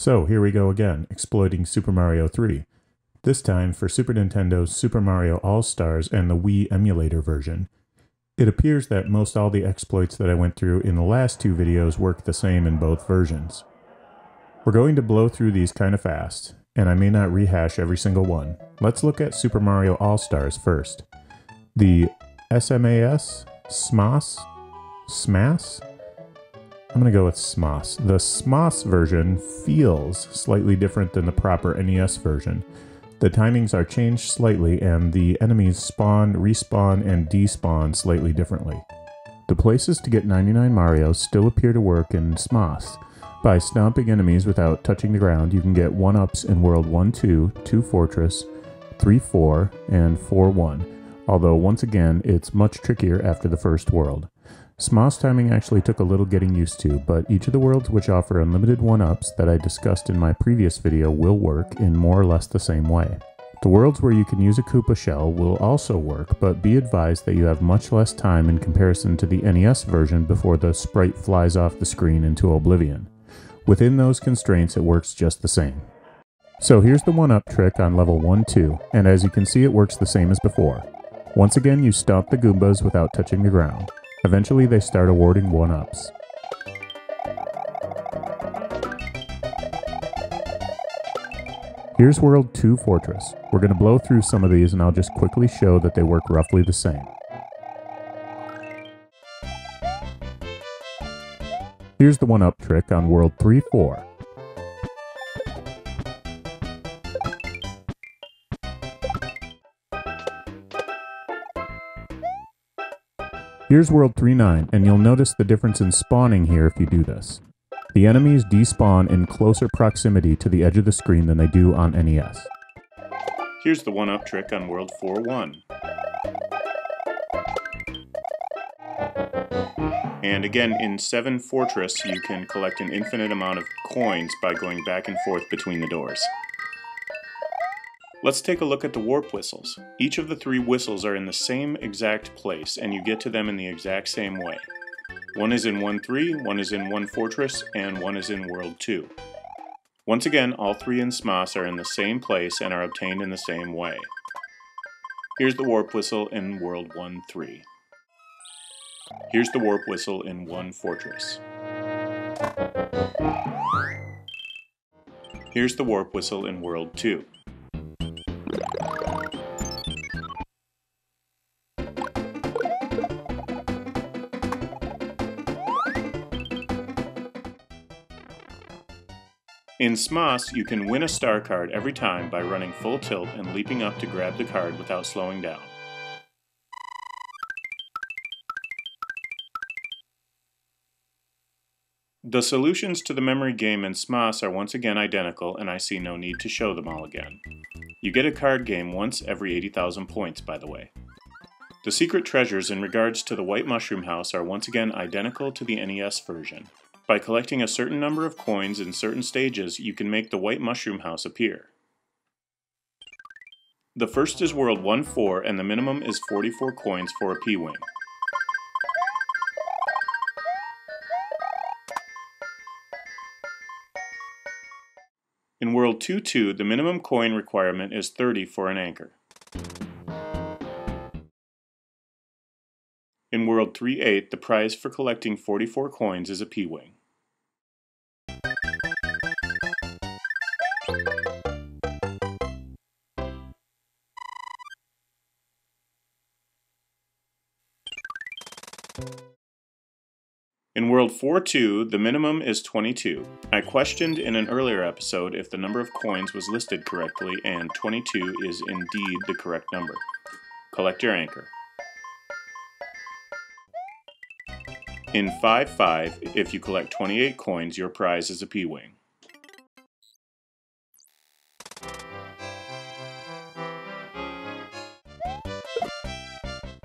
So here we go again, exploiting Super Mario 3. This time for Super Nintendo's Super Mario AllStars and the Wii emulator version. It appears that most all the exploits that I went through in the last two videos work the same in both versions. We're going to blow through these kind of fast, and I may not rehash every single one. Let's look at Super Mario AllStars first. The SMAS? SMAS? SMAS? I'm going to go with SMAS. The SMAS version feels slightly different than the proper NES version. The timings are changed slightly and the enemies spawn, respawn, and despawn slightly differently. The places to get 99 Marios still appear to work in SMAS. By stomping enemies without touching the ground, you can get 1-ups in World 1-2, 2 Fortress, 3-4, and 4-1, although once again it's much trickier after the first world. SMAS timing actually took a little getting used to, but each of the worlds which offer unlimited 1-ups that I discussed in my previous video will work in more or less the same way. The worlds where you can use a Koopa shell will also work, but be advised that you have much less time in comparison to the NES version before the sprite flies off the screen into oblivion. Within those constraints it works just the same. So here's the 1-up trick on level 1-2, and as you can see it works the same as before. Once again you stomp the Goombas without touching the ground. Eventually they start awarding 1-ups. Here's World 2 Fortress. We're going to blow through some of these and I'll just quickly show that they work roughly the same. Here's the 1-up trick on World 3-4. Here's World 3-9, and you'll notice the difference in spawning here if you do this. The enemies despawn in closer proximity to the edge of the screen than they do on NES. Here's the 1-up trick on World 4-1. And again, in 7 Fortress, you can collect an infinite amount of coins by going back and forth between the doors. Let's take a look at the warp whistles. Each of the 3 whistles are in the same exact place, and you get to them in the exact same way. One is in 1-3, one is in 1 Fortress, and one is in World 2. Once again, all 3 in SMAS are in the same place and are obtained in the same way. Here's the warp whistle in World 1-3. Here's the warp whistle in 1 Fortress. Here's the warp whistle in World 2. In SMAS, you can win a star card every time by running full tilt and leaping up to grab the card without slowing down. The solutions to the memory game in SMAS are once again identical, and I see no need to show them all again. You get a card game once every 80,000 points, by the way. The secret treasures in regards to the White Mushroom House are once again identical to the NES version. By collecting a certain number of coins in certain stages, you can make the White Mushroom House appear. The first is World 1-4, and the minimum is 44 coins for a P-Wing. In World 2-2, the minimum coin requirement is 30 for an anchor. In World 3-8, the prize for collecting 44 coins is a P-Wing. In World 4-2, the minimum is 22. I questioned in an earlier episode if the number of coins was listed correctly, and 22 is indeed the correct number. Collect your anchor. In 5-5, if you collect 28 coins, your prize is a P-Wing.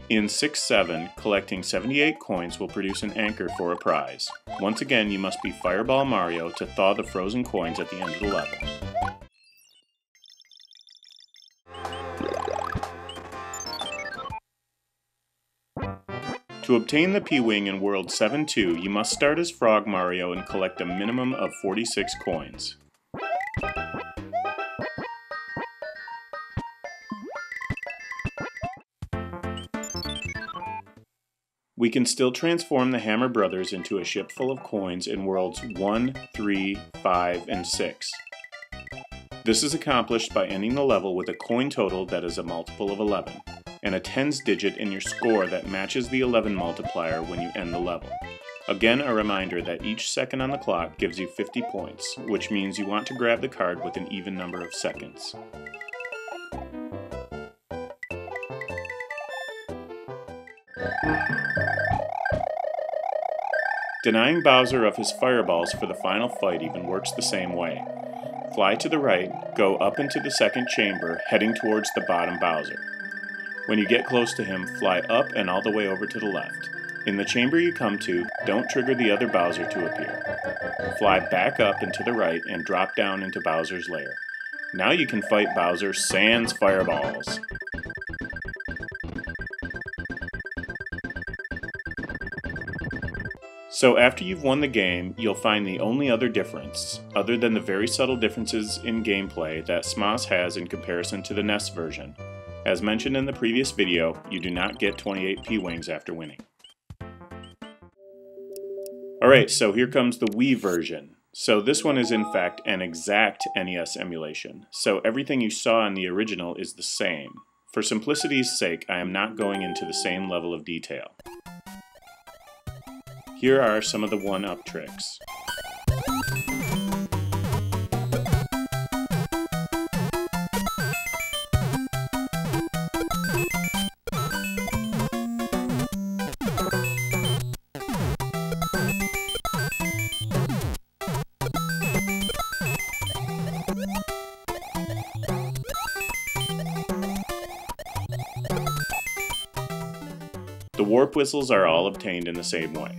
In 6-7, collecting 78 coins will produce an anchor for a prize. Once again, you must be Fireball Mario to thaw the frozen coins at the end of the level. To obtain the P-Wing in World 7-2, you must start as Frog Mario and collect a minimum of 46 coins. We can still transform the Hammer Brothers into a ship full of coins in worlds 1, 3, 5, and 6. This is accomplished by ending the level with a coin total that is a multiple of 11, and a tens digit in your score that matches the 11 multiplier when you end the level. Again, a reminder that each second on the clock gives you 50 points, which means you want to grab the card with an even number of seconds. Denying Bowser of his fireballs for the final fight even works the same way. Fly to the right, go up into the second chamber, heading towards the bottom Bowser. When you get close to him, fly up and all the way over to the left. In the chamber you come to, don't trigger the other Bowser to appear. Fly back up and to the right and drop down into Bowser's lair. Now you can fight Bowser sans fireballs. So after you've won the game, you'll find the only other difference, other than the very subtle differences in gameplay that SMOS has in comparison to the NES version. As mentioned in the previous video, you do not get 28 P-Wings after winning. Alright, so here comes the Wii version. So this one is in fact an exact NES emulation, so everything you saw in the original is the same. For simplicity's sake, I am not going into the same level of detail. Here are some of the one-up tricks. The warp whistles are all obtained in the same way.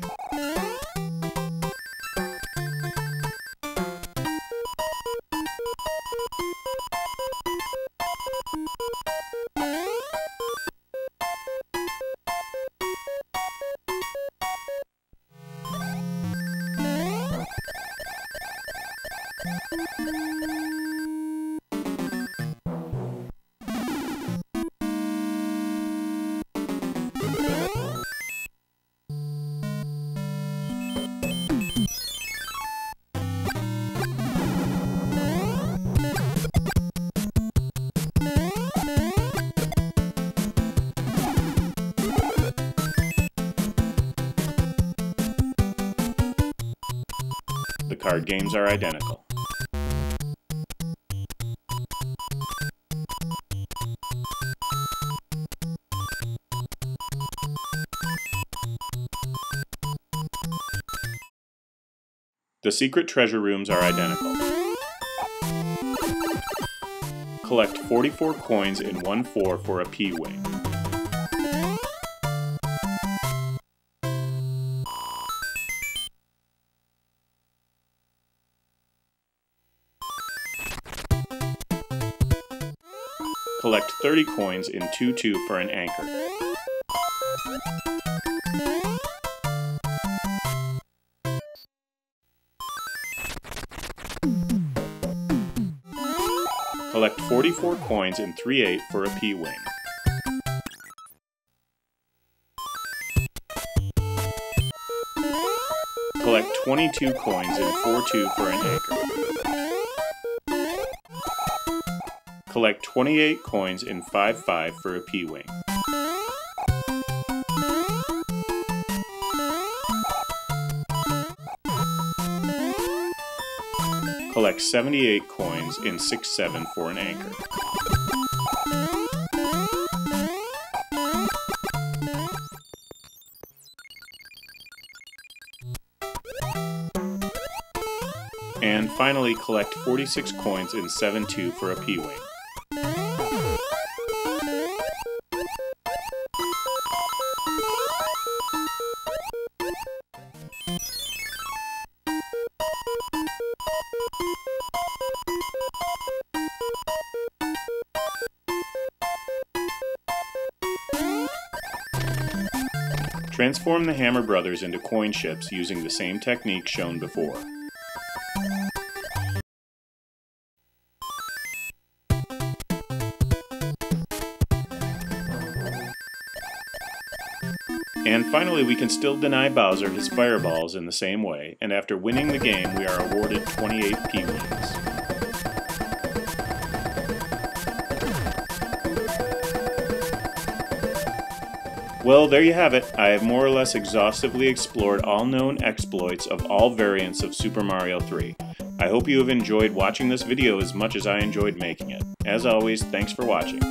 The card games are identical. The secret treasure rooms are identical. Collect 44 coins in 1/4 for a P-Wing. Collect 30 coins in 2/2 for an anchor. Collect 44 coins in 3/8 for a P-Wing. Collect 22 coins in 4/2 for an anchor. Collect 28 coins in 5/5 for a P-Wing. Collect 78 coins in 6/7 for an anchor. And finally collect 46 coins in 7/2 for a P-Wing. Transform the Hammer Brothers into coin ships using the same technique shown before. And finally, we can still deny Bowser his fireballs in the same way, and after winning the game, we are awarded 28 P-Wings. Well, there you have it. I have more or less exhaustively explored all known exploits of all variants of Super Mario 3. I hope you have enjoyed watching this video as much as I enjoyed making it. As always, thanks for watching.